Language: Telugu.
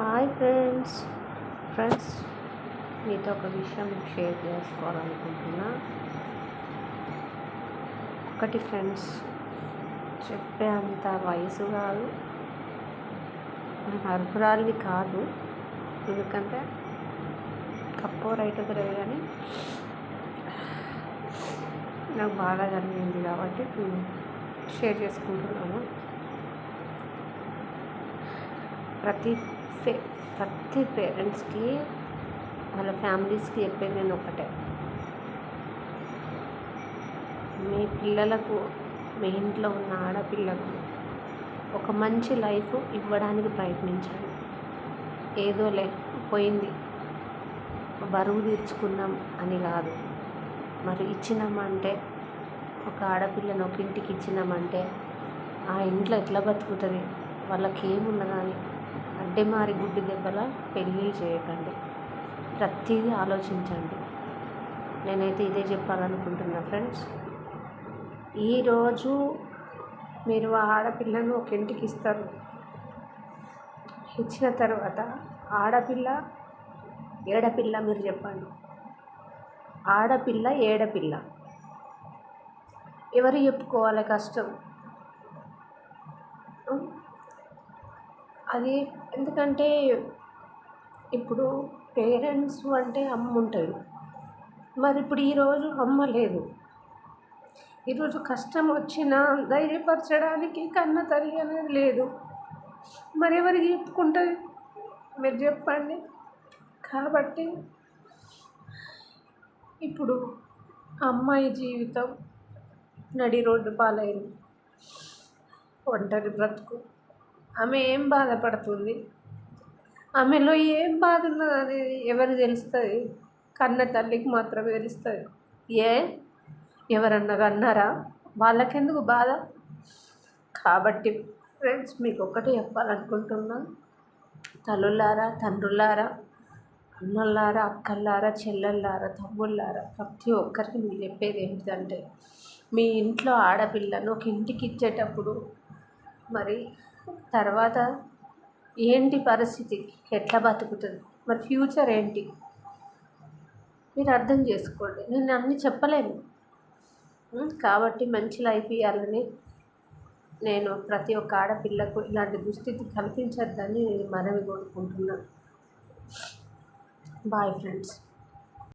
హాయ్ ఫ్రెండ్స్ మీతో ఒక విషయం షేర్ చేసుకోవాలనుకుంటున్నా. ఒకటి ఫ్రెండ్స్, చెప్పే అంత వయసు కాదు, నేను అర్హురాలిని కాదు. ఎందుకంటే తప్పో రైట్ తెలియదు, కానీ నాకు బాగా జరిగింది కాబట్టి నేను షేర్ చేసుకుంటున్నాను. ప్రతి పేరెంట్స్కి వాళ్ళ ఫ్యామిలీస్కి చెప్పేది నేను ఒకటే: మీ పిల్లలకు, మీ ఇంట్లో ఉన్న ఆడపిల్లకు ఒక మంచి లైఫ్ ఇవ్వడానికి ప్రయత్నించండి. ఏదోలే పోయింది బరువు తీర్చుకున్నాం అని కాదు. మరి ఇచ్చినామంటే, ఒక ఆడపిల్లను ఒక ఇంటికి ఇచ్చినామంటే ఆ ఇంట్లో ఎట్లా బతుకుతుంది, వాళ్ళకి ఏమున్నదని అడ్డెమారి గుడ్డి దెబ్బల పెళ్ళి చేయకండి. ప్రతిదీ ఆలోచించండి. నేనైతే ఇదే చెప్పాలనుకుంటున్నా ఫ్రెండ్స్. ఈరోజు మీరు ఆ ఆడపిల్లను ఒక ఇంటికి ఇస్తారు. ఇచ్చిన తర్వాత ఆడపిల్ల ఏడపిల్ల, మీరు చెప్పండి, ఆడపిల్ల ఏడపిల్ల ఎవరు చెప్పుకోవాలి కష్టం? అది ఎందుకంటే ఇప్పుడు పేరెంట్స్ అంటే అమ్మ ఉంటుంది. మరి ఇప్పుడు ఈరోజు అమ్మ లేదు. ఈరోజు కష్టం వచ్చినా ధైర్యపరచడానికి కన్న తల్లి అనేది లేదు. మరి ఎవరికి చెప్పుకుంటుంది? మీరు చెప్పండి. కాబట్టి ఇప్పుడు అమ్మాయి జీవితం నడి రోడ్డు పాలైంది. ఒంటరి బ్రతుకు. ఆమె ఏం బాధపడుతుంది, ఆమెలో ఏం బాధ ఉన్నది అనేది ఎవరికి తెలుస్తుంది? కన్న తల్లికి మాత్రమే తెలుస్తుంది. ఎవరన్నా అన్నారా? వాళ్ళకెందుకు బాధ? కాబట్టి ఫ్రెండ్స్, మీకు ఒక్కటే చెప్పాలనుకుంటున్నా: తల్లులారా, తండ్రులారా, అన్నలారా, అక్కలారా, చెల్లెళ్ళారా, తమ్ముళ్ళారా, ప్రతి ఒక్కరికి మీరు చెప్పేది ఏంటిదంటే, మీ ఇంట్లో ఆడపిల్లను ఒక ఇంటికి ఇచ్చేటప్పుడు మరి తర్వాత ఏంటి పరిస్థితి, ఎట్లా బతుకుతుంది, మరి ఫ్యూచర్ ఏంటి, మీరు అర్థం చేసుకోండి. నేను అన్నీ చెప్పలేను కాబట్టి మంచి లైఫ్ ఇవ్వాలని నేను ప్రతి ఒక్క ఆడపిల్లకు ఇలాంటి దుస్థితి కల్పించద్దని నేను మనవి కోరుకుంటున్నాను. Bye friends.